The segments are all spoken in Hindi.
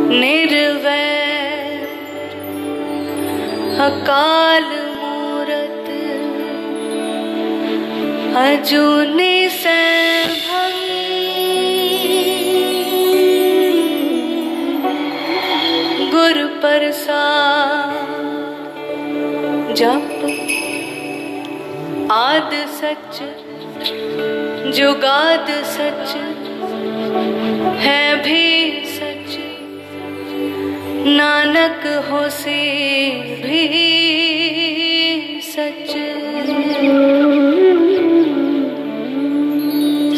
निर्वैर अकाल मूरत अजूनी सैभं गुरु प्रसाद जप आद सच जुगाद सच है भी सच नानक होसे भी सच।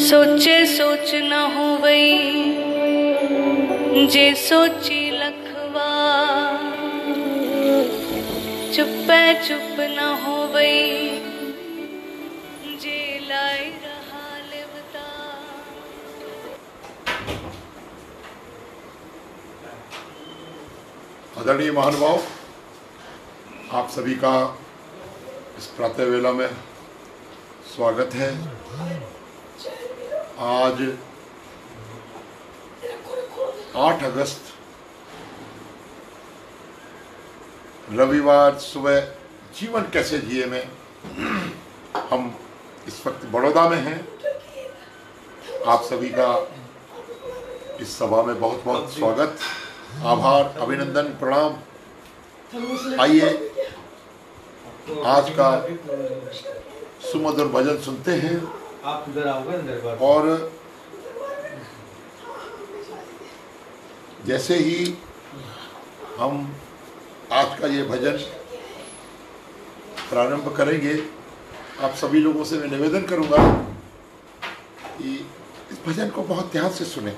सोचे सोच न होवई जे सोची लखवा चुपे चुप न होवई जे लाई रहा लिवता। आदरणीय महानुभाव, आप सभी का इस प्रातः वेला में स्वागत है। आज 8 अगस्त रविवार सुबह जीवन कैसे जिए में हम इस वक्त बड़ौदा में हैं। आप सभी का इस सभा में बहुत बहुत स्वागत, आभार, अभिनंदन, प्रणाम। आइए आज का सुमधुर भजन सुनते हैं। आप इधर आओगे अंदर और जैसे ही हम आज का ये भजन प्रारंभ करेंगे, आप सभी लोगों से मैं निवेदन करूंगा कि इस भजन को बहुत ध्यान से सुने।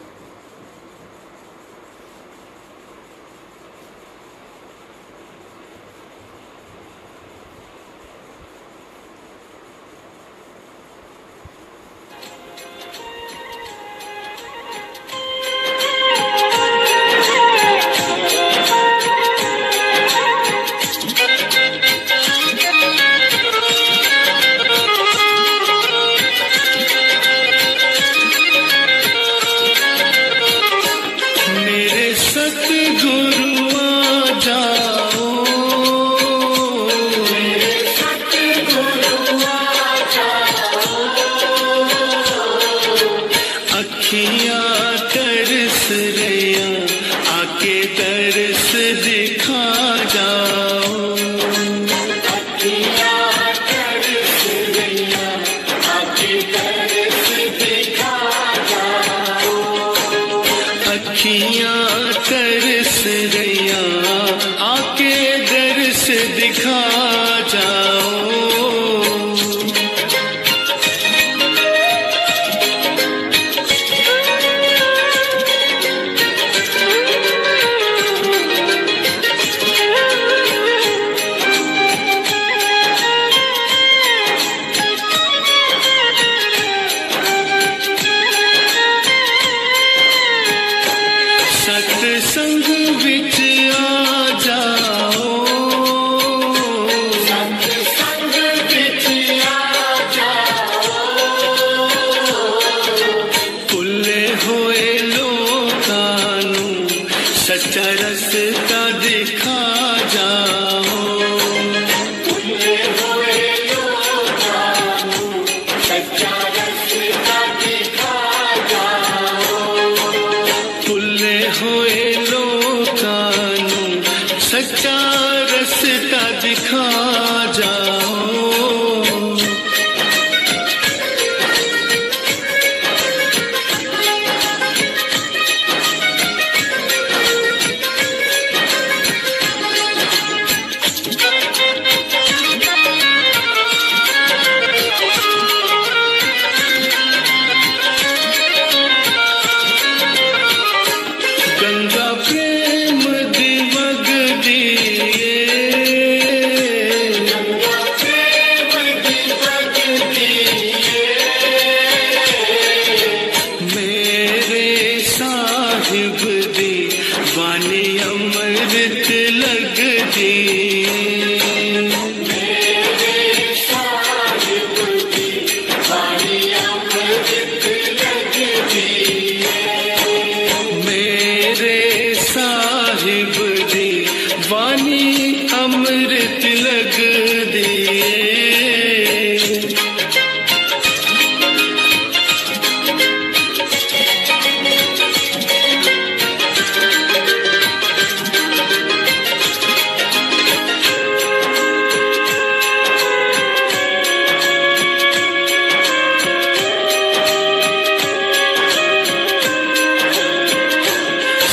मेरे सा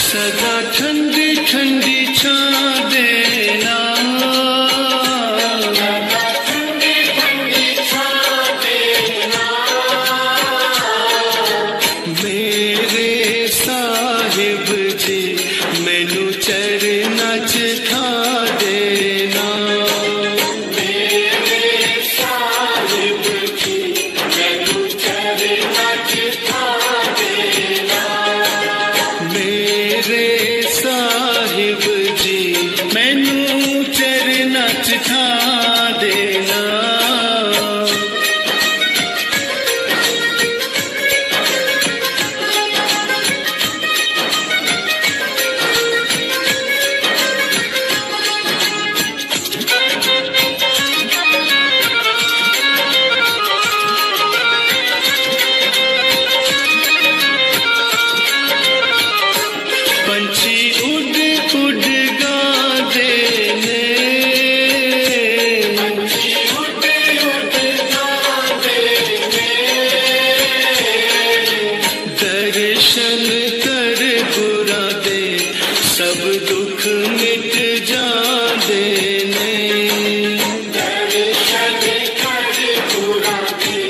सदा ठंडी ठंडी छां देना, मेरे साहिब जी मैनू चरना च ठा देना, मेरे साहिब जी मैनू चरना च ठा देना, मेरे साहिब जी मैनू चरना च ठा देना। पंछी उड़ उड़ गाते ने, पंछी उड़ उड़ गाते ने, दर्शन कर गुरा दे सब दुख मिट जाते ने, दर्शन कर गुरा दे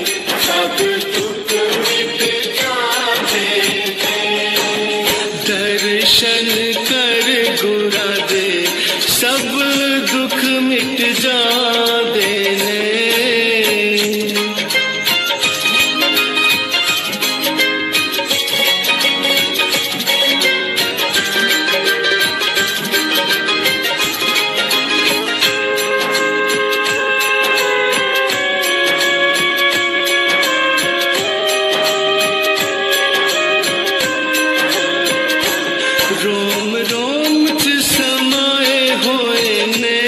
सब दुख मिट जाते ने, दर्शन कर गुरा दे सब दुख मिट जाते ने। रोम रोम च समाए होए ने,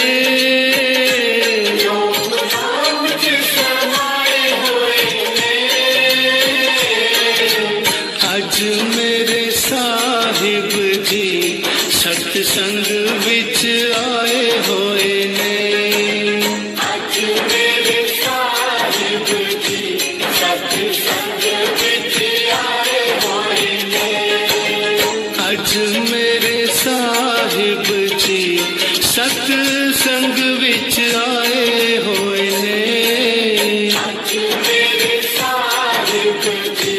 रोम रोम च समाए होए ने, अज मेरे साहिब जी सत्संग विच आए होए ने, अज मेरे साहिब जी सत्संग विच आए होए ने, अज मेरे साहिब जी सत्संग विच आए होए ने, अज मेरे साहिब जी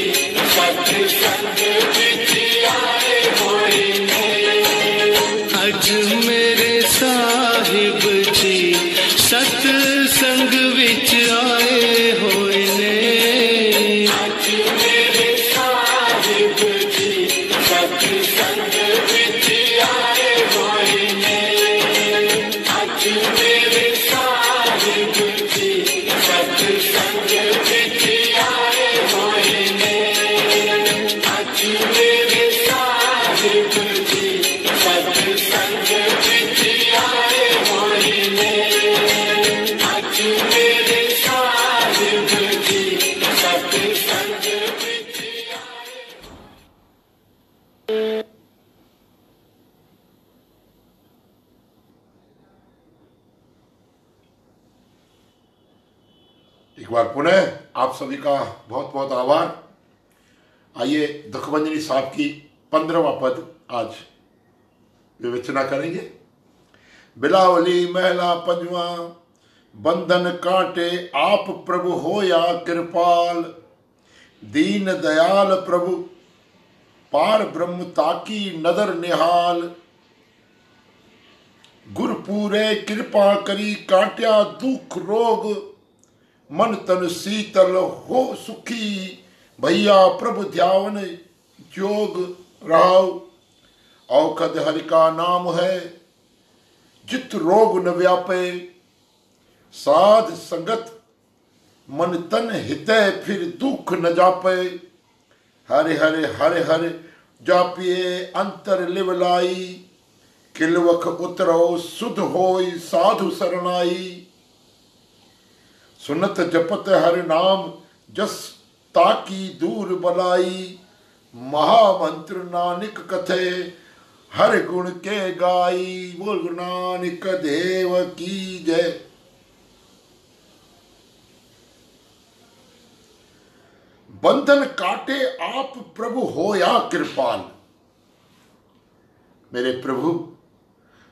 सत्संग विच आए होए ने, अज मेरे साहिब जी सत्संग विच आए होए ने, अज मेरे साहिब जी सत्संग विच आए होए ने, अज मेरे साहिब जी सत्संग विच आए होए ने, अज मेरे साहिब जी सत्संग विच आए होए ने, अज मेरे साहिब जी सत्संग विच आए। एक बार पुनः आप सभी का बहुत बहुत आभार। आइए दुखभंजनी साहब की 15वां पद आज विवेचना करेंगे। बिलावली महला 5वां, बंधन काटे आप प्रभु होया कृपाल, दीन दयाल प्रभु पार ब्रह्म ताकी नदर निहाल, गुर पूरे कृपा करी काट्या दुख रोग, मन तन शीतल हो सुखी, भैया प्रभु ध्यान जोग राव। औखद हरि का नाम है जित रोग न व्यापे, साध संगत मन तन हृदय फिर दुख न जापे, हरे हरे हरे हरे जापिए अंतर लिवलाई, किलवख उतरो सुध होई साधु शरणाई, सुनत जपत हरि नाम जस ताकी दूर बलाई, महामंत्र नानक कथे हर गुण के गाई। बोल गुरु नानक देव की जय। बंधन काटे आप प्रभु हो या कृपाल। मेरे प्रभु,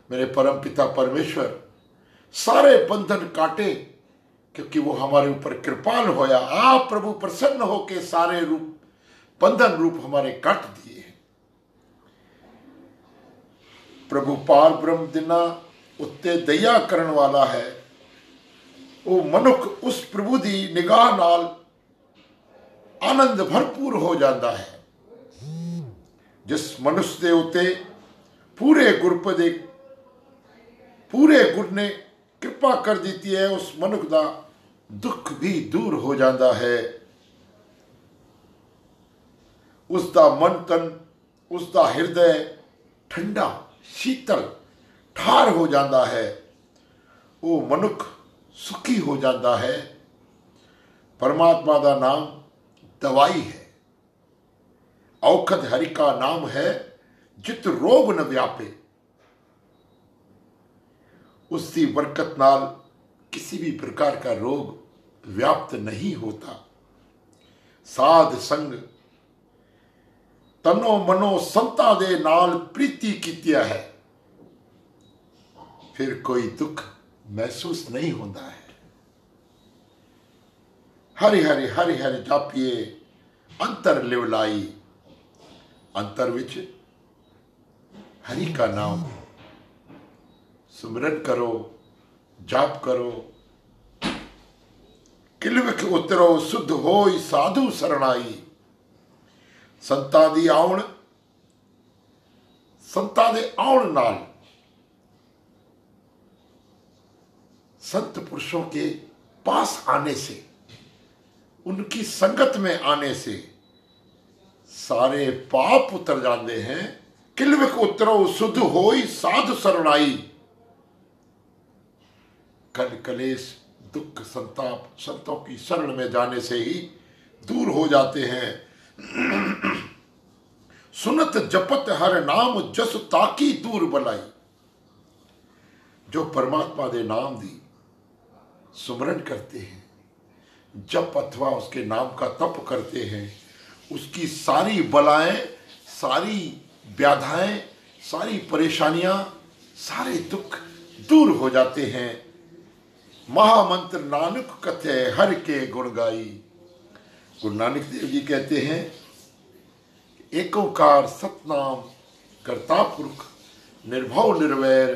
मेरे परम पिता परमेश्वर सारे बंधन काटे, क्योंकि वो हमारे ऊपर कृपाल होया। आप प्रभु प्रसन्न होके सारे रूप बंधन रूप हमारे काट दिए। प्रभु पार ब्रह्म दिना उत्ते दया करन वाला है। वो मनुख उस प्रभु दी निगाह नाल आनंद भरपूर हो जाता है। जिस मनुष्य दे उत्ते पूरे गुर ने कृपा कर दी है, उस मनुख दा दुख भी दूर हो जाता है। उसका मन तन, उसका हृदय ठंडा शीतल ठार हो जाता है। वो मनुख सुखी हो जाता है। परमात्मा का नाम दवाई है। औखद हरि का नाम है, जित रोग न व्यापे। उसकी बरकत नाल किसी भी प्रकार का रोग व्याप्त नहीं होता। साध संग तनो मनो संता दे नाल प्रीति कीतिया है, फिर कोई दुख महसूस नहीं होता है। हरि हरि हरि हरि जापिए अंतर लिवलाई। अंतर विच हरि का नाम सुमिरन करो, जाप करो। किलविख उतरो शुद्ध होई साधु शरणाई। संतां दी आउण, संतां दे आउण नाल, संत पुरुषों के पास आने से, उनकी संगत में आने से सारे पाप उतर जाते हैं। किलविख उतरो शुद्ध होई साधु शरणाई। कल कलेश दुख संताप संतों की शरण में जाने से ही दूर हो जाते हैं। सुनत जपत हर नाम जस ताकी दूर बलाई। जो परमात्मा दे नाम दी सुमरन करते हैं, जप अथवा उसके नाम का तप करते हैं, उसकी सारी बलाएं, सारी व्याधाएं, सारी परेशानियां, सारे दुख दूर हो जाते हैं। महामंत्र नानक कथे हर के गुण गाई। गुरु नानक देव जी कहते हैं, एक ओंकार सतनाम करता पुरख निर्भव निर्वैर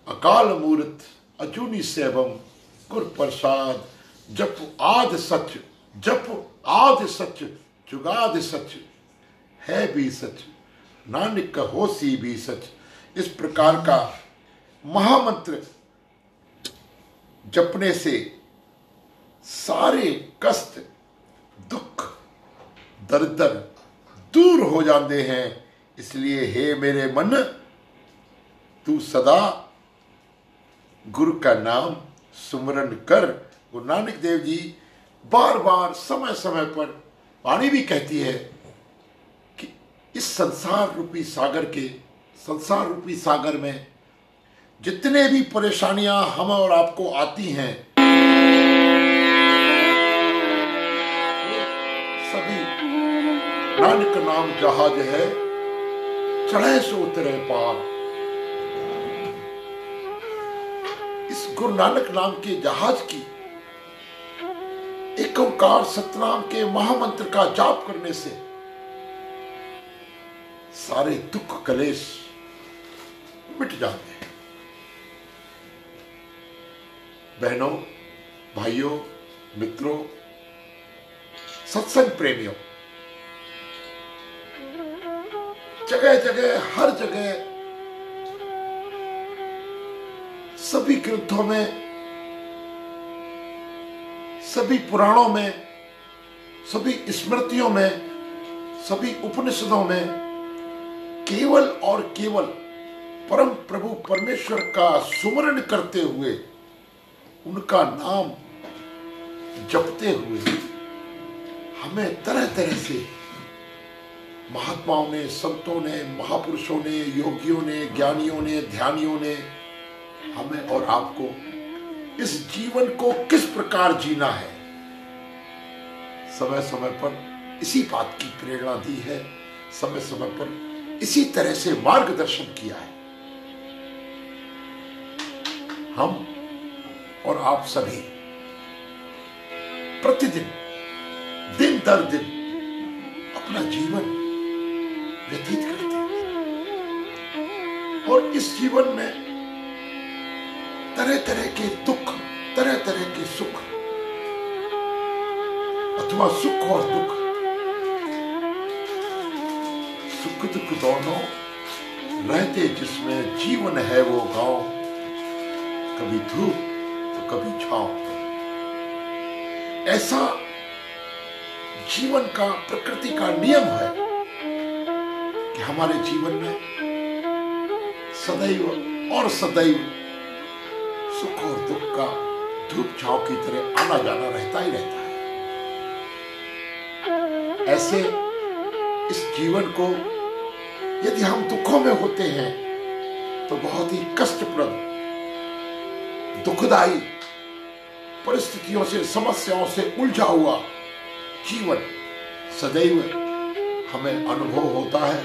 अकाल मूर्त अजूनी सैभम गुर प्रसाद। जप आद सच, जप आद सच, जुगाद सच, है भी सच, नानक का होसी भी सच। इस प्रकार का महामंत्र जपने से सारे कष्ट दुख दर्द दूर हो जाते हैं। इसलिए हे मेरे मन, तू सदा गुरु का नाम सुमरन कर। गुरु नानक देव जी बार बार समय समय पर वाणी भी कहती है कि इस संसार रूपी सागर में जितने भी परेशानियां हम और आपको आती हैं, सभी नानक नाम जहाज है, चढ़े सो उतरे पार। इस गुरु नानक नाम के जहाज की एक ओंकार सतनाम के महामंत्र का जाप करने से सारे दुख कलेश मिट जाते हैं। बहनों, भाइयों, मित्रों, सत्संग प्रेमियों, जगह जगह हर जगह सभी ग्रंथों में, सभी पुराणों में, सभी स्मृतियों में, सभी उपनिषदों में केवल और केवल परम प्रभु परमेश्वर का सुमरण करते हुए, उनका नाम जपते हुए हमें तरह तरह से महात्माओं ने, संतों ने, महापुरुषों ने, योगियों ने, ज्ञानियों ने, ध्यानियों ने हमें और आपको इस जीवन को किस प्रकार जीना है, समय समय पर इसी बात की प्रेरणा दी है। समय समय पर इसी तरह से मार्गदर्शन किया है। हम और आप सभी प्रतिदिन दिन दर दिन अपना जीवन व्यतीत करते हैं और इस जीवन में तरह तरह के दुख, तरह तरह के सुख अथवा सुख और दुख, सुख दुख दोनों रहते जिसमें जीवन है वो गांव, कभी धूप तो कभी छांव। ऐसा जीवन का, प्रकृति का नियम है कि हमारे जीवन में सदैव और सदैव सुख और दुख का धूप छांव की तरह आना जाना रहता ही रहता है। ऐसे इस जीवन को यदि हम दुखों में होते हैं तो बहुत ही कष्टप्रद, दुखदायी परिस्थितियों से, समस्याओं से उलझा हुआ जीवन सदैव हमें अनुभव होता है।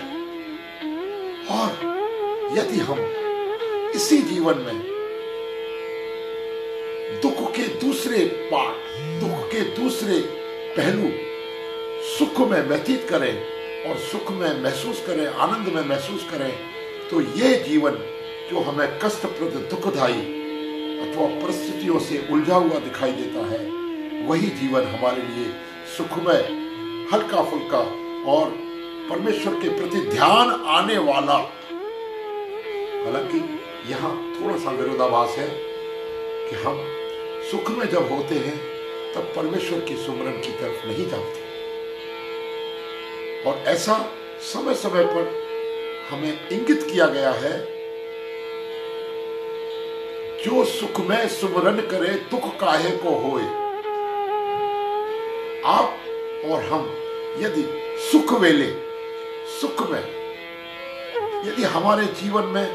और यदि हम इसी जीवन में दुख के दूसरे पार्ट, दुख के दूसरे पहलू सुख में व्यतीत करें और सुख में महसूस करें, आनंद में महसूस करें, तो ये जीवन जो हमें कष्टप्रद, दुखदायी अथवा परिस्थितियों से उलझा हुआ दिखाई देता है, वही जीवन हमारे लिए सुखमय, हल्का फुल्का और परमेश्वर के प्रति ध्यान आने वाला। हालांकि यहाँ थोड़ा सा विरोधाभास है कि हम सुख में जब होते हैं तब परमेश्वर की सुमरन की तरफ नहीं जाते, और ऐसा समय समय पर हमें इंगित किया गया है, जो सुख में सुमरन करे दुख काहे को होए। आप और हम यदि सुख वेले, सुख में यदि हमारे जीवन में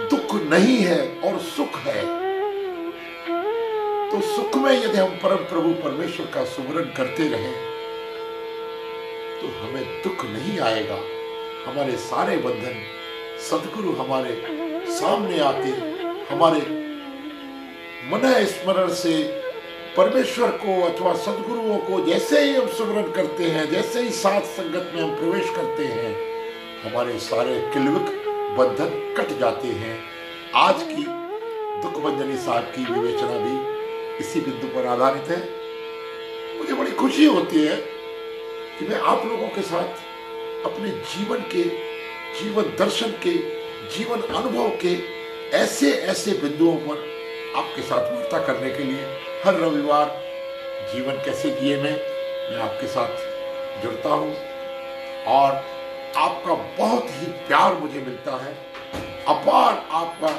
दुख नहीं है और सुख है, तो सुख में यदि हम परम प्रभु परमेश्वर का सुमरन करते रहें तो हमें दुख नहीं आएगा। हमारे सारे बंधन सद्गुरु हमारे सामने आके हमारे मन स्मरण से परमेश्वर को अथवा सद्गुरुओं को जैसे ही हम सुमरन करते हैं, जैसे ही साथ संगत में हम प्रवेश करते हैं, हमारे सारे किल्विक बंधन कट जाते हैं। आज की दुखभंजनी साहब की विवेचना भी इसी बिंदु पर आधारित है। मुझे बड़ी खुशी होती है कि मैं आप लोगों के साथ अपने जीवन के, जीवन दर्शन के, जीवन अनुभव के ऐसे ऐसे बिंदुओं पर आपके साथ वार्ता करने के लिए हर रविवार जीवन कैसे जिए में मैं आपके साथ जुड़ता हूँ, और आपका बहुत ही प्यार मुझे मिलता है, अपार आपका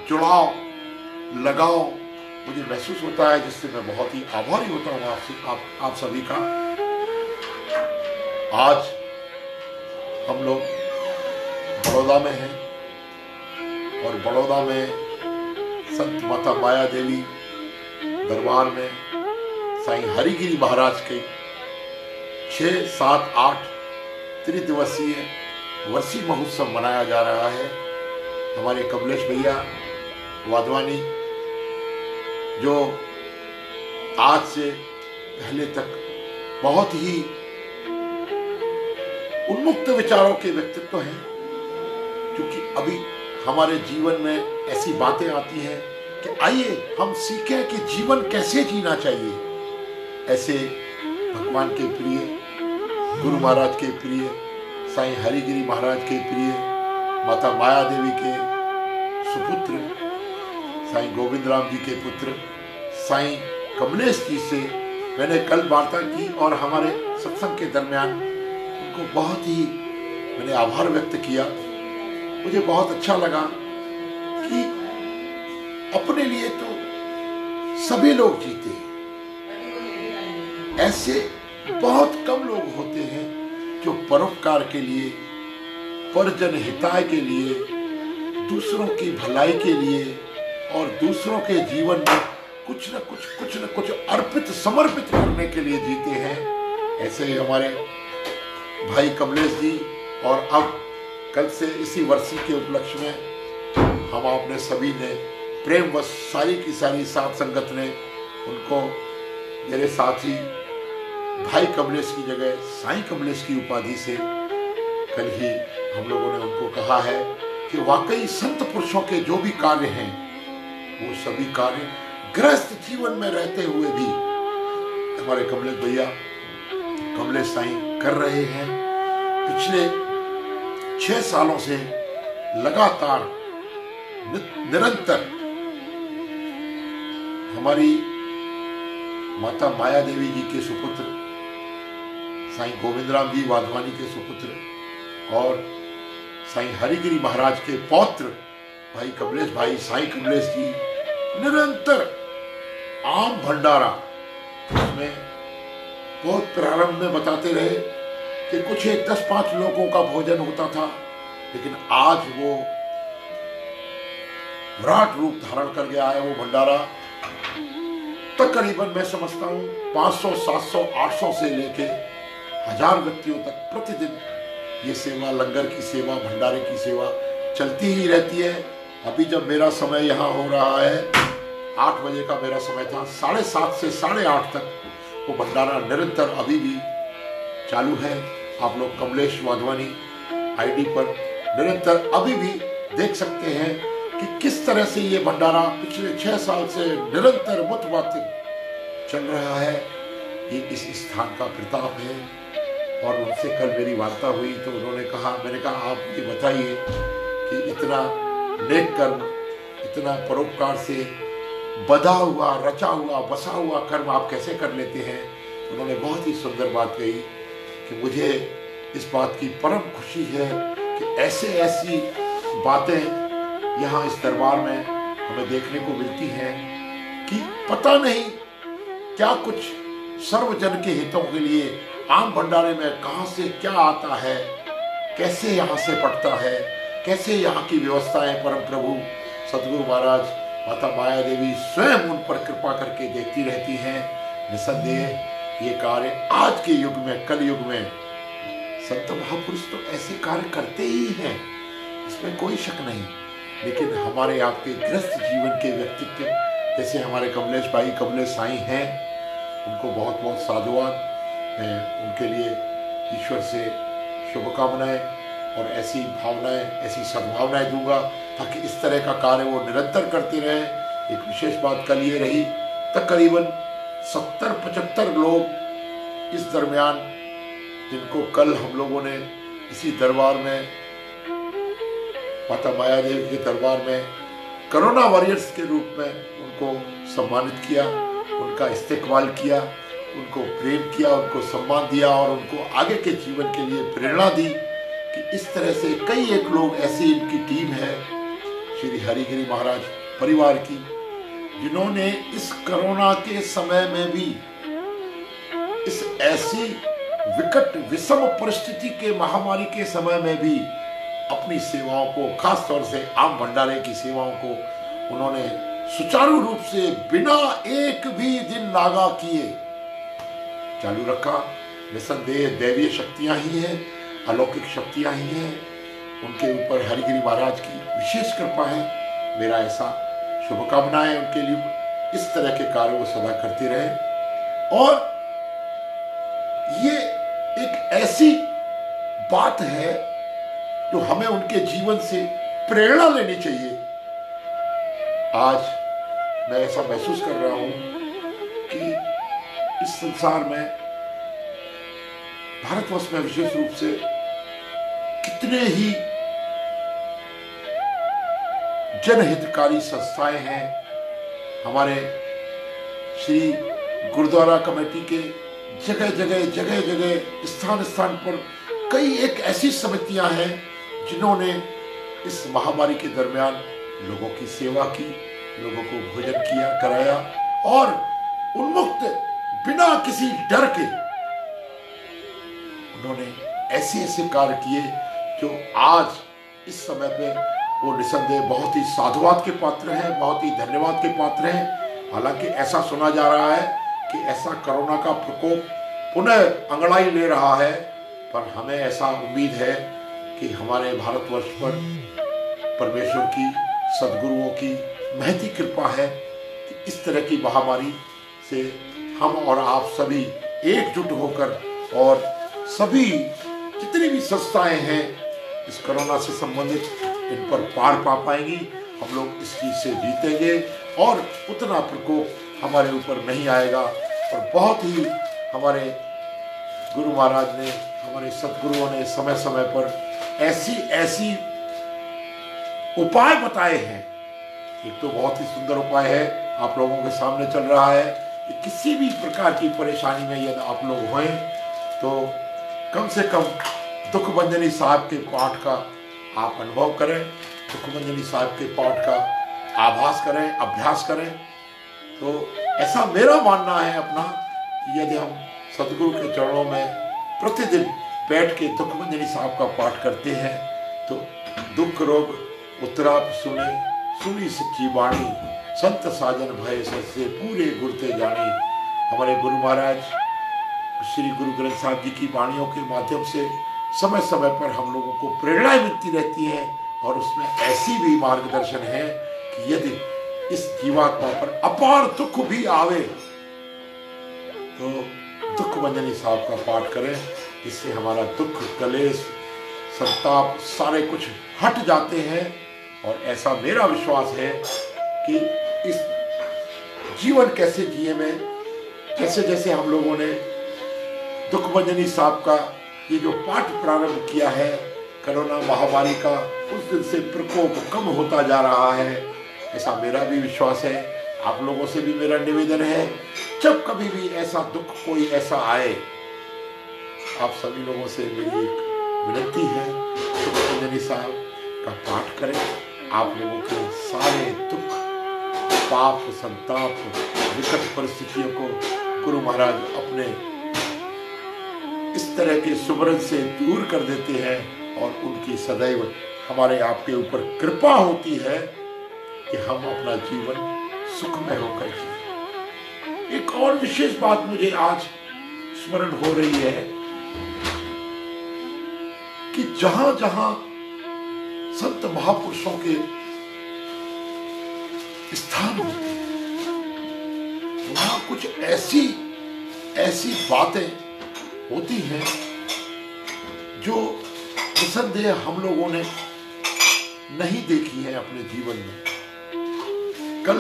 जुड़ाव, लगाव मुझे महसूस होता है, जिससे मैं बहुत ही आभारी होता हूँ आपसे, आप सभी का। आज हम लोग बड़ौदा में हैं और बड़ौदा में संत माता माया देवी दरबार में साईं हरिगिरी महाराज के 6, 7, 8 त्रिदिवसीय वर्षी महोत्सव मनाया जा रहा है। हमारे कमलेश भैया वाधवानी, जो आज से पहले तक बहुत ही उन्मुक्त विचारों के व्यक्तित्व हैं, क्योंकि अभी हमारे जीवन में ऐसी बातें आती हैं कि आइए हम सीखें कि जीवन कैसे जीना चाहिए। ऐसे भगवान के प्रिय, गुरु महाराज के प्रिय, साईं हरिगिरी महाराज के प्रिय, माता माया देवी के सुपुत्र साईं गोविंद राम जी के पुत्र साईं कमलेश जी से मैंने कल वार्ता की, और हमारे सत्संग के दरमियान उनको बहुत ही मैंने आभार व्यक्त किया। मुझे बहुत अच्छा लगा कि अपने लिए तो सभी लोग जीते हैं, ऐसे बहुत कम लोग होते हैं जो परोपकार के लिए, परजन हिताय के लिए, दूसरों की भलाई के लिए और दूसरों के जीवन में कुछ न कुछ अर्पित, समर्पित करने के लिए जीते हैं। ऐसे ही हमारे भाई कमलेश जी और अब कल से इसी वर्षी के उपलक्ष्य में हम आपने सभी ने प्रेम व सारी की सारी साथ संगत ने उनको मेरे साथी भाई कमलेश की जगह साईं कमलेश की उपाधि से कल ही हम लोगों ने उनको कहा है कि वाकई संत पुरुषों के जो भी कार्य हैं वो सभी कार्य गृहस्थ जीवन में रहते हुए भी हमारे कमलेश भैया कमलेश साईं कर रहे हैं। पिछले 6 सालों से लगातार निरंतर हमारी माता माया देवी जी के सुपुत्र साईं गोविंद राम जी वाधवानी के सुपुत्र और साईं हरिगिरी महाराज के पौत्र भाई कमलेश भाई साईं कमलेश जी निरंतर आम भंडारा उसमें बहुत प्रारंभ में बताते रहे कि कुछ 10-5 लोगों का भोजन होता था, लेकिन आज वो विराट रूप धारण कर गया है। वो भंडारा तकरीबन मैं समझता हूँ 500, 700, 800 से लेके 1000 व्यक्तियों तक प्रतिदिन ये सेवा, लंगर की सेवा, भंडारे की सेवा चलती ही रहती है। अभी जब मेरा समय यहाँ हो रहा है 8 बजे का मेरा समय था, 7:30 से 8:30 तक वो भंडारा निरंतर अभी भी चालू है। आप लोग कमलेश वाधवानी आईडी पर निरंतर अभी भी देख सकते हैं कि किस तरह से ये भंडारा पिछले 6 साल से निरंतर मुतवातिर चल रहा है। ये इस स्थान का प्रताप है। और उनसे कल मेरी वार्ता हुई तो उन्होंने कहा, मैंने कहा आप ये बताइए कि इतना नेक कर्म, इतना परोपकार से बधा हुआ, रचा हुआ, बसा हुआ कर्म आप कैसे कर लेते हैं। उन्होंने बहुत ही सुंदर बात कही कि मुझे इस बात की परम खुशी है कि ऐसी बातें यहाँ इस दरबार में हमें देखने को मिलती हैं कि पता नहीं क्या कुछ सर्वजन के हितों के लिए आम भंडारे में कहां से क्या आता है, कैसे यहाँ से पड़ता है, कैसे यहाँ की व्यवस्थाएं परम प्रभु सतगुरु महाराज माता माया देवी स्वयं उन पर कृपा करके देखती रहती हैं। निसंदेह ये कार्य आज के युग में, कल युग में संत महापुरुष तो ऐसे कार्य करते ही हैं, इसमें कोई शक नहीं। लेकिन हमारे आपके गृहस्थ जीवन के व्यक्तित्व जैसे हमारे कमलेश भाई कमलेश साईं हैं, उनको बहुत बहुत साधुवाद। मैं उनके लिए ईश्वर से शुभकामनाएं और ऐसी भावनाएं, ऐसी सद्भावनाएं दूंगा ताकि इस तरह का कार्य वो निरंतर करते रहें। एक विशेष बात कल ये रही, तकरीबन 70-75 लोग इस दरमियान, जिनको कल हम लोगों ने इसी दरबार में, माता माया देवी के दरबार में कोरोना वॉरियर्स के रूप में उनको सम्मानित किया, उनका इस्तेकबाल किया, उनको प्रेम किया, उनको सम्मान दिया और उनको आगे के जीवन के लिए प्रेरणा दी कि इस तरह से कई एक लोग ऐसी इनकी टीम है श्री हरिगिरी महाराज परिवार की, जिन्होंने इस कोरोना के समय में भी, इस ऐसी विकट विषम परिस्थिति के महामारी के समय में भी अपनी सेवाओं को, खास तौर से आम भंडारे की सेवाओं को उन्होंने सुचारू रूप से बिना एक भी दिन नागा किए चालू रखा। निसंदेह दैवीय शक्तियां ही हैं, अलौकिक शक्तियां ही हैं, उनके ऊपर हरिगिरी महाराज की विशेष कृपा है। मेरा ऐसा शुभकामनाएं उनके लिए, इस तरह के कार्य वो सदा करते रहे। और ये एक ऐसी बात है जो हमें उनके जीवन से प्रेरणा लेनी चाहिए। आज मैं ऐसा महसूस कर रहा हूं कि इस संसार में, भारतवर्ष में विशेष रूप से कितने ही जनहितकारी संस्थाएं हैं। हमारे श्री गुरुद्वारा कमेटी के जगह स्थान पर कई एक ऐसी समितियां हैं जिन्होंने इस महामारी के दरमियान लोगों की सेवा की, लोगों को भोजन किया, कराया और उन्मुक्त बिना किसी डर के उन्होंने ऐसे कार्य किए जो आज इस समय पे वो निसंदेह बहुत ही साधुवाद के पात्र हैं, बहुत ही धन्यवाद के पात्र हैं। हालांकि ऐसा सुना जा रहा है कि ऐसा कोरोना का प्रकोप पुनः अंगड़ाई ले रहा है, पर हमें ऐसा उम्मीद है कि हमारे भारतवर्ष पर परमेश्वर की, सदगुरुओं की महती कृपा है कि इस तरह की महामारी से हम और आप सभी एकजुट होकर और सभी जितनी भी संस्थाएं हैं इस कोरोना से संबंधित इन पर पार पा पाएंगी। हम लोग इस चीज से जीतेंगे और उतना प्रकोप हमारे ऊपर नहीं आएगा। और बहुत ही हमारे गुरु महाराज ने, हमारे सदगुरुओं ने समय समय पर ऐसी उपाय बताए हैं। एक तो बहुत ही सुंदर उपाय है, आप लोगों के सामने चल रहा है कि किसी भी प्रकार की परेशानी में यदि आप लोग हों तो कम से कम दुखभंजनी साहब के पाठ का आप अनुभव करें, दुखभंजनी साहब के पाठ का आभास करें, अभ्यास करें। तो ऐसा मेरा मानना है अपना कि यदि हम सदगुरु के चरणों में प्रतिदिन बैठ के दुखभंजनी साहब का पाठ करते हैं तो दुख रोग उत्तराप सुनी सच्ची वाणी, संत साजन भय से पूरे गुरते जानी। हमारे गुरु महाराज श्री गुरु ग्रंथ साहब जी की वाणियों के माध्यम से समय समय पर हम लोगों को प्रेरणा मिलती रहती है और उसमें ऐसी भी मार्गदर्शन है कि यदि इस जीवात्मा पर अपार दुख भी आवे तो दुखभंजनी साहब का पाठ करें, जिससे हमारा दुख, कलेश, संताप सारे कुछ हट जाते हैं। और ऐसा मेरा विश्वास है कि इस जीवन कैसे जिए में जैसे जैसे हम लोगों ने दुखभंजनी साहब का ये जो पाठ प्रारंभ किया है, कोरोना महामारी का उस दिन से प्रकोप कम होता जा रहा है, ऐसा मेरा भी विश्वास है। आप लोगों से भी मेरा निवेदन है, जब कभी भी ऐसा दुख कोई ऐसा आए, आप सभी लोगों से मेरी एक विनती है, दुखभंजनी साहब का पाठ करें। आप लोगों के सारे दुख, पाप, संताप, विकट परिस्थितियों को गुरु महाराज अपने इस तरह के सुमरन से दूर कर देते हैं और उनकी सदैव हमारे आपके ऊपर कृपा होती है कि हम अपना जीवन सुखमय होकर जिए। एक और विशेष बात मुझे आज स्मरण हो रही है कि जहां जहां संत महापुरुषों के स्थान होते हैं वहां कुछ ऐसी बातें होती हैं जो निसंदेह हम लोगों ने नहीं देखी है अपने जीवन में। कल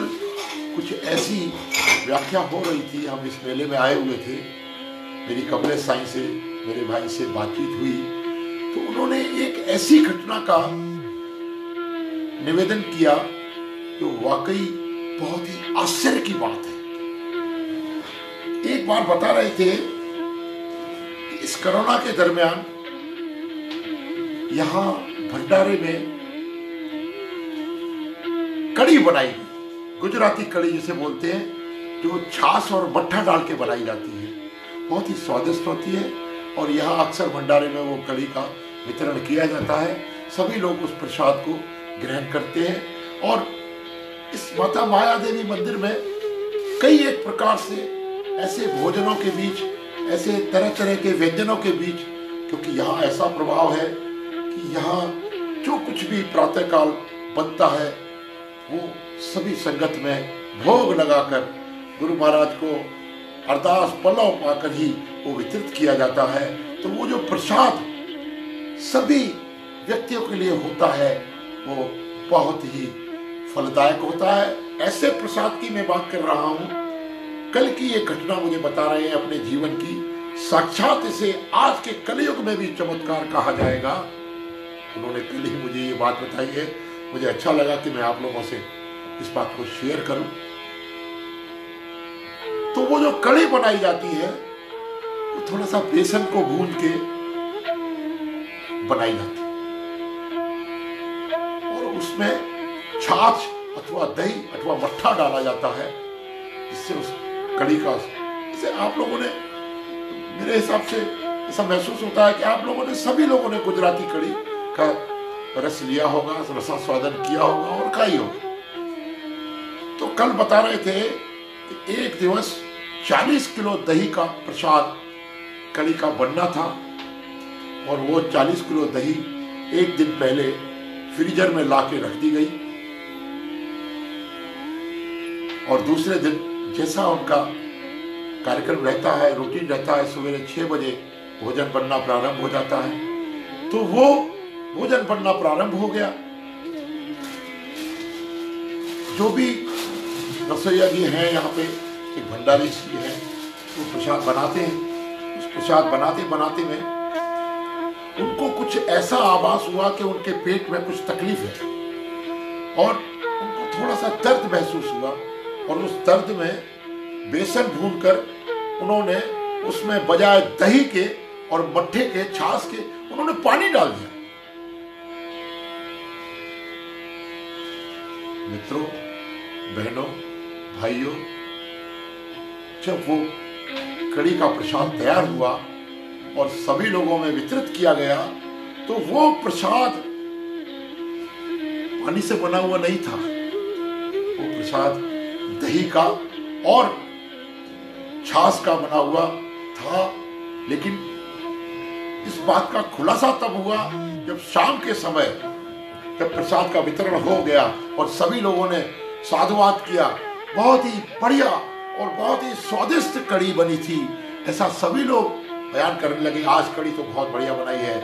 कुछ ऐसी व्याख्या हो रही थी, हम इस मेले में आए हुए थे, मेरी कमलेश साईं से, मेरे भाई से बातचीत हुई तो उन्होंने एक ऐसी घटना का निवेदन किया जो वाकई बहुत ही आश्चर्य की बात है। एक बार बता रहे थे कि इस कोरोना के दरमियान यहां भंडारे में कड़ी बनाई गई, गुजराती कड़ी जिसे बोलते हैं, जो छाछ और मट्ठा डाल के बनाई जाती है, बहुत ही स्वादिष्ट होती है। और यहाँ अक्सर भंडारे में वो कड़ी का वितरण किया जाता है, सभी लोग उस प्रसाद को ग्रहण करते हैं। और इस माता माया देवी मंदिर में कई एक प्रकार से ऐसे भोजनों के बीच, ऐसे तरह तरह के व्यंजनों के बीच, क्योंकि यहाँ ऐसा प्रभाव है कि यहाँ जो कुछ भी प्रातःकाल बनता है वो सभी संगत में भोग लगाकर गुरु महाराज को अरदास पल्लव पाकर ही वो वितरित किया जाता है। तो वो जो प्रसाद सभी व्यक्तियों के लिए होता है वो बहुत ही फलदायक होता है। ऐसे प्रसाद की मैं बात कर रहा हूँ, कल की ये घटना मुझे बता रहे हैं अपने जीवन की, साक्षात इसे आज के कलयुग में भी चमत्कार कहा जाएगा। उन्होंने कल ही मुझे ये बात बताई है, मुझे अच्छा लगा कि मैं आप लोगों से इस बात को शेयर करूं। तो वो जो कड़ी बनाई जाती है वो थोड़ा सा बेसन को भून के बनाई जाती है और उसमें छाछ अथवा दही अथवा मट्ठा डाला जाता है, जिससे उस कड़ी का, जिसे आप लोगों ने, मेरे हिसाब से ऐसा महसूस होता है कि आप लोगों ने, सभी लोगों ने गुजराती कड़ी का रस लिया होगा, रसास्वादन किया होगा और खाई होगी। तो कल बता रहे थे कि एक दिवस 40 किलो दही का प्रसाद कड़ी का बनना था और वो 40 किलो दही एक दिन पहले फ्रीजर में ला के रख दी गई और दूसरे दिन जैसा उनका कार्यक्रम रहता है, रूटीन रहता है, सवेरे 6 बजे भोजन बनना प्रारंभ हो जाता है, तो वो भोजन बनना प्रारंभ हो गया। जो भी रसोईया जी हैं यहाँ पे, एक भंडारी जी हैं, वो प्रसाद बनाते हैं। उस प्रसाद बनाते बनाते में उनको कुछ ऐसा आभास हुआ कि उनके पेट में कुछ तकलीफ है और उनको थोड़ा सा दर्द महसूस हुआ और उस दर्द में बेसन भूनकर उन्होंने उसमें बजाय दही के और मट्ठे के, छाछ के, उन्होंने पानी डाल दिया। मित्रों, बहनों, भाइयों, जब वो कड़ी का प्रसाद तैयार हुआ और सभी लोगों में वितरित किया गया तो वो प्रसाद पानी से बना हुआ नहीं था, वो प्रसाद दही का और छाछ का बना हुआ था। लेकिन इस बात का खुलासा तब हुआ जब शाम के समय जब प्रसाद का वितरण हो गया और सभी लोगों ने साधुवाद किया। बहुत ही बढ़िया और बहुत ही स्वादिष्ट कड़ी बनी थी, ऐसा सभी लोग बयान करने लगे। आज कड़ी तो बहुत बढ़िया बनाई है।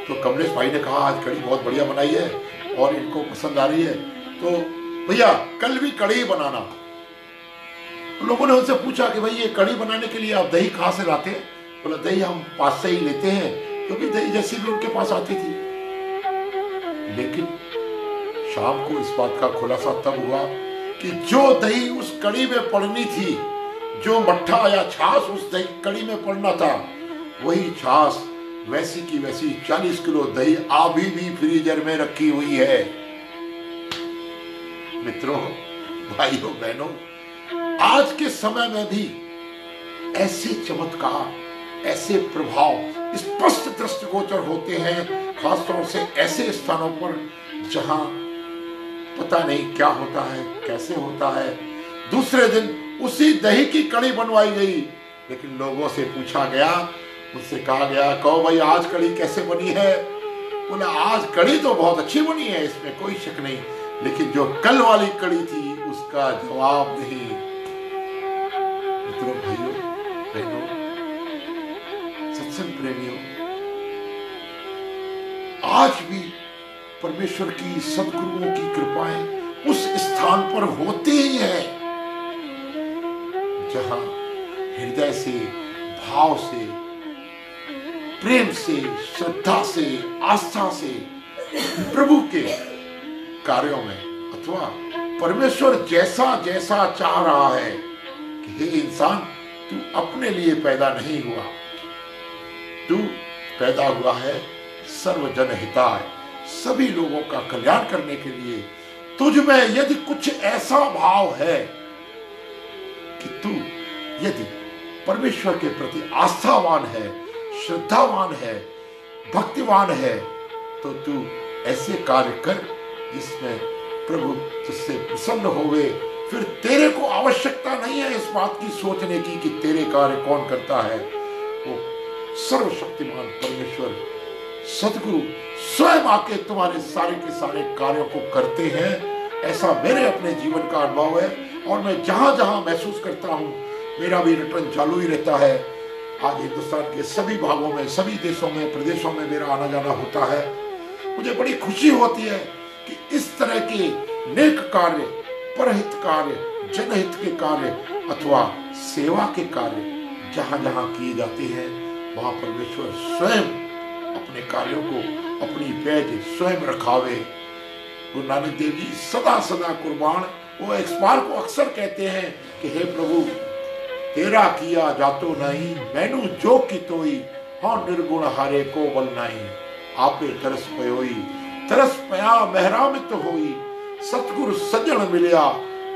तो कमलेश भाई ने कहा आज कड़ी बहुत बढ़िया बनाई है और इनको पसंद आ रही है, तो भैया कल भी कड़ी बनाना। लोगों ने उनसे पूछा कि भाई ये कड़ी बनाने के लिए आप दही कहाँ से लाते हैं? बोला दही हम पास से ही लेते हैं, क्योंकि दही जैसी भी उनके पास आती थी। लेकिन शाम को इस बात का खुलासा तब हुआ कि जो दही उस कड़ी में पड़नी थी, जो मट्ठा या छाछ उस दही कड़ी में पड़ना था, वही छाछ वैसी की वैसी 40 किलो दही अभी भी फ्रीजर में रखी हुई है। मित्रों, भाइयों, बहनों, आज के समय में भी ऐसे चमत्कार, ऐसे प्रभाव स्पष्ट दृष्टिगोचर होते हैं, खासतौर से ऐसे स्थानों पर जहां पता नहीं क्या होता है, कैसे होता है। दूसरे दिन उसी दही की कड़ी बनवाई गई, लेकिन लोगों से पूछा गया, उससे कहा गया, कहो भाई आज कड़ी कैसे बनी है? बोला आज कड़ी तो बहुत अच्छी बनी है, इसमें कोई शक नहीं, लेकिन जो कल वाली कड़ी थी उसका जवाब नहीं। मित्रों, भाइयों, बहनों, सत्संग प्रेमियों, आज भी परमेश्वर की, सद्गुरुओं की कृपाएं उस स्थान पर होती ही है जहां हृदय से, भाव से, प्रेम से, श्रद्धा से, आस्था से प्रभु के कार्यों में अथवा परमेश्वर जैसा जैसा चाह रहा है कि हे इंसान, तू अपने लिए पैदा नहीं हुआ, तू पैदा हुआ है सर्वजन हिताय, सभी लोगों का कल्याण करने के लिए। तुझ में यदि कुछ ऐसा भाव है कि तू यदि परमेश्वर के प्रति आस्थावान है, श्रद्धावान है, भक्तिवान है, तो तू ऐसे कार्य कर जिसमें प्रभु तुझसे प्रसन्न होवे। फिर तेरे को आवश्यकता नहीं है इस बात की सोचने की कि तेरे कार्य कौन करता है। वो सर्वशक्तिमान परमेश्वर सद्गुरु स्वयं आके तुम्हारे सारे के सारे कार्यों को करते हैं। ऐसा मेरे अपने जीवन का अनुभव है और मैं जहां जहां महसूस करता हूं मेरा भी रिटर्न चालू ही रहता है। आज हिंदुस्तान के सभी भागों में, सभी देशों में, प्रदेशों में मेरा आना जाना होता है। मुझे बड़ी खुशी होती है कि इस तरह के नेक कार्य, परहित कार्य, जनहित के कार्य अथवा सेवा के कार्य जहां जहां किए जाते हैं वहां परमेश्वर स्वयं अपने कार्यों को, अपनी पैज स्वयं रखावे। गुरु नानक देव जी सदा सदा कुर्बान, वो इस बार को अक्सर कहते हैं कि हे प्रभु तेरा किया जातो नहीं, मैनू जो की तोई, हाँ निर्गुण हारे को बल नहीं, आपे तरस पयोई, तरस पया महरामित होई, सतगुरु सज्जन मिलिया,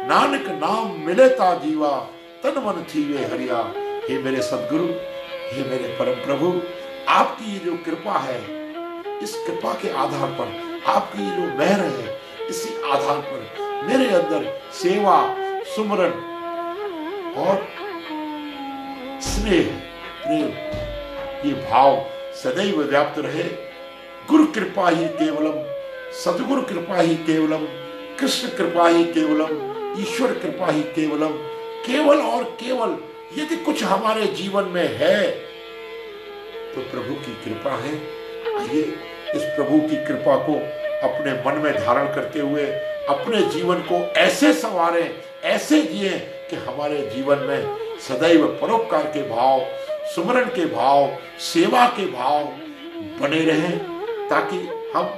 नानक नाम मिले ता जीवा, तन मन थीवे हरिया। हे मेरे सदगुरु, हे मेरे परम प्रभु, आपकी ये जो कृपा है, इस कृपा के आधार पर, आपकी ये जो मेहर है, इसी आधार पर मेरे अंदर सेवा, सुमरन और स्नेह, प्रेम, ये भाव सदैव व्याप्त रहे। गुरु कृपा ही केवलम, सदगुरु कृपा ही केवलम, कृष्ण कृपा ही केवलम, ईश्वर कृपा ही केवलम। केवल और केवल यदि कुछ हमारे जीवन में है तो प्रभु की कृपा है। आइए इस प्रभु की कृपा को अपने मन में धारण करते हुए अपने जीवन को ऐसे संवारें, ऐसे जिए कि हमारे जीवन में सदैव परोपकार के भाव, सुमरन के भाव, सेवा के भाव बने रहें, ताकि हम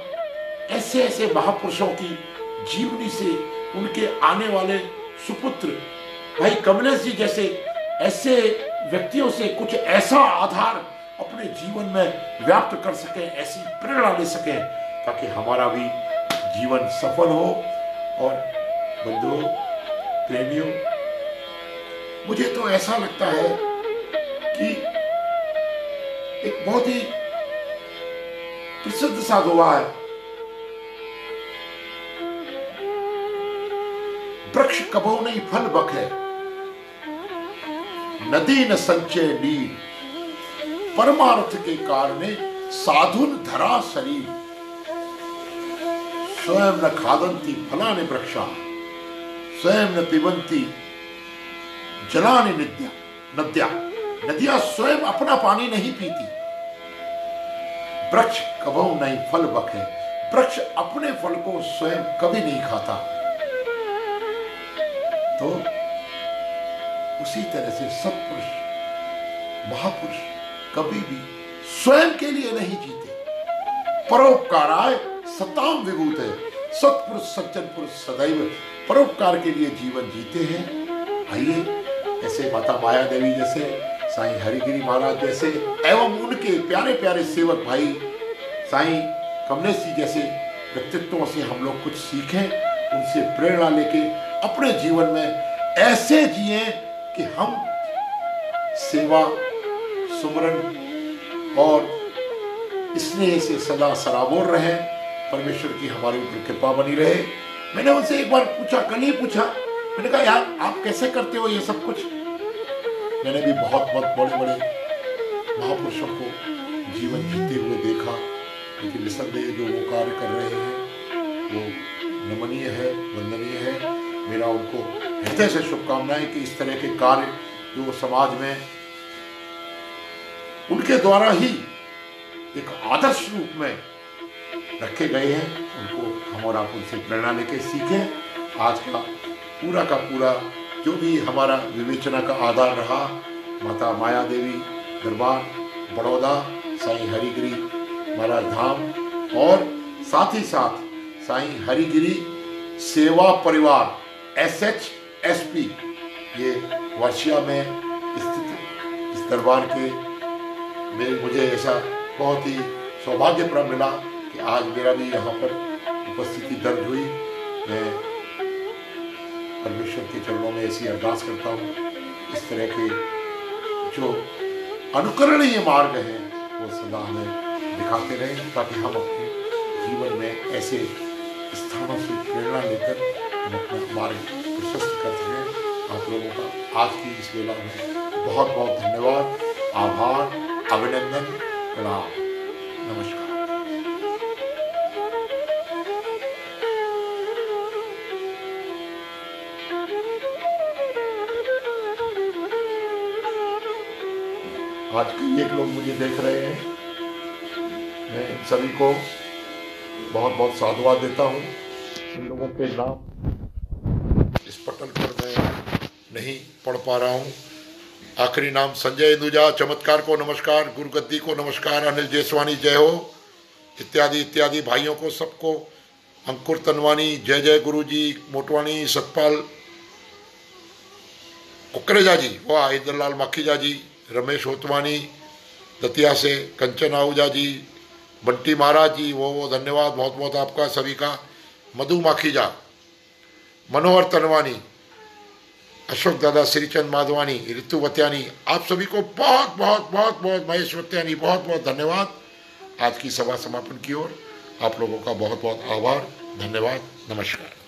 ऐसे ऐसे महापुरुषों की जीवनी से, उनके आने वाले सुपुत्र भाई कमलेश जी जैसे ऐसे व्यक्तियों से कुछ ऐसा आधार अपने जीवन में व्याप्त कर सकें, ऐसी प्रेरणा ले सकें, ताकि हमारा भी जीवन सफल हो। और बंधुओं, प्रेमियों, मुझे तो ऐसा लगता है कि एक बहुत ही प्रसिद्ध सा दुआ है, वृक्ष कबो नहीं फल बखे, नदी न संचय नीर, परमार्थ के कारणे साधुन धरा शरीर, स्वयं न खादंती फलानि वृक्षा, स्वयं न पिबंती जलानि नद्या, नदियां स्वयं अपना पानी नहीं पीती। वृक्ष कबो नहीं फल बखे, वृक्ष अपने फल को स्वयं कभी नहीं खाता। तो उसी तरह से सत्पुरुष, महापुरुष कभी भी स्वयं के लिए नहीं जीते, परोपकाराय सताम विभूत है। सत्पुरुष, सज्जन पुरुष सदैव परोपकार के लिए जीवन जीते हैं। आइए ऐसे माता माया देवी जैसे, साईं हरिगिरी महाराज जैसे एवं उनके प्यारे प्यारे सेवक भाई साईं कमलेश जी जैसे व्यक्तित्वों से हम लोग कुछ सीखें, उनसे प्रेरणा लेके अपने जीवन में ऐसे जिए कि हम सेवा, सुमरन और स्नेह से सदा सराबोर रहें, परमेश्वर की हमारे ऊपर कृपा बनी रहे। मैंने उनसे एक बार पूछा, कल ही पूछा, मैंने कहा यार आप कैसे करते हो ये सब कुछ। मैंने भी बहुत बहुत बड़े बड़े महापुरुषों को जीवन जीते हुए देखा, लेकिन निसंदेह जो वो कार्य कर रहे हैं वो नमनीय है, वंदनीय है। मेरा उनको हृदय से शुभकामनाएं कि इस तरह के कार्य जो समाज में उनके द्वारा ही एक आदर्श रूप में रखे गए हैं, उनको हम और आप उनसे प्रेरणा लेके सीखें। आज का पूरा जो भी हमारा विवेचना का आधार रहा, माता माया देवी दरबार बड़ौदा, साईं हरिगिरी महाराज धाम और साथ ही साथ साईं हरिगिरी सेवा परिवार SHSP, ये वर्षिया में स्थित इस दरबार के मुझे ऐसा बहुत ही सौभाग्य प्राप्त मिला कि आज मेरा भी यहाँ पर उपस्थिति दर्ज हुई। मैं परमेश्वर के चरणों में ऐसी अरदास करता हूँ, इस तरह के जो अनुकरणीय मार्ग हैं वो सदा हमें दिखाते रहें, ताकि हम अपने जीवन में ऐसे स्थानों से प्रेरणा लेकर हम अपना मार्ग प्रशस्त कर सकें। आप लोगों का आज की इस वेला में बहुत बहुत धन्यवाद, आभार, अभिनंदन, प्रणाम, नमस्कार। आज कई एक लोग मुझे देख रहे हैं, मैं इन सभी को बहुत बहुत साधुवाद देता हूँ। इन लोगों के नाम इस पटल पर मैं नहीं पढ़ पा रहा हूँ। आखिरी नाम संजय इंदुजा, चमत्कार को नमस्कार, गुरुगद्दी को नमस्कार, अनिल जेसवानी जय हो, इत्यादि इत्यादि भाइयों को सबको, अंकुर तनवानी जय जय गुरु जी, मोटवानी सतपाल कुकरेजा जी, वाह, इंद्रलाल माखीजा जी, रमेश होतवानी दतिया से, कंचन आहूजा जी, बंटी महाराज जी, वो धन्यवाद बहुत बहुत आपका सभी का, मधु माखीजा, मनोहर तनवानी, अशोक दादा, श्रीचंद माधवानी, ऋतु वत्यानी, आप सभी को बहुत बहुत बहुत बहुत, महेश वत्यानी बहुत बहुत धन्यवाद। आज की सभा समापन की ओर आप लोगों का बहुत बहुत आभार, धन्यवाद, नमस्कार।